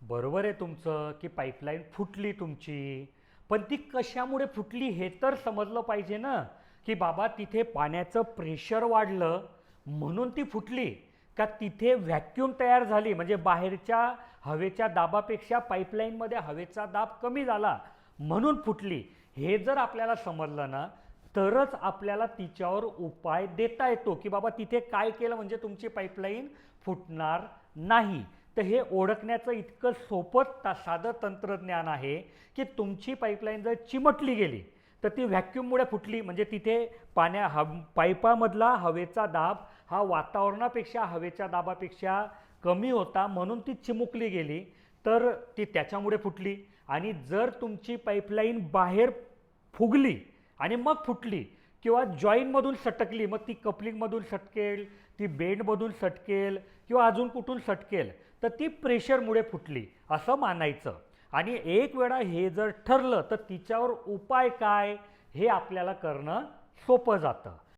बरोबर आहे तुमचं की पाईपलाईन फुटली तुमची. पण ती कशामुळे फुटली हे तर समजलं पाहिजे ना, की बाबा तिथे पाण्याचं प्रेशर वाढलं म्हणून ती फुटली, का तिथे व्हॅक्यूम तयार झाली म्हणजे बाहेरच्या हवेच्या दाबापेक्षा पाईपलाईनमध्ये हवेचा दाब कमी झाला म्हणून फुटली. हे जर आपल्याला समजलं ना, तरच आपल्याला तिच्यावर उपाय देता येतो, की बाबा तिथे काय केलं म्हणजे तुमची पाईपलाईन फुटणार नाही. तर हे ओळखण्याचं इतकं सोपं साधं तंत्रज्ञान आहे, की तुमची पाईपलाईन जर चिमटली गेली तर ती व्हॅक्यूममुळे फुटली म्हणजे तिथे पाईपामधला हवेचा दाब हा वातावरणापेक्षा हवेच्या दाबापेक्षा कमी होता म्हणून ती चिमुकली गेली, तर ती त्याच्यामुळे फुटली. आणि जर तुमची पाईपलाईन बाहेर फुगली आणि मग फुटली किंवा जॉईनमधून सटकली, मग ती कपलिंगमधून सटकेल, ती बेंडमधून सटकेल किंवा अजून कुठून सटकेल, तर ती प्रेशरमुळे फुटली असं मानायचं. आणि एक वेळा हे जर ठरलं तर तिच्यावर उपाय काय हे आपल्याला करणं सोपं जातं.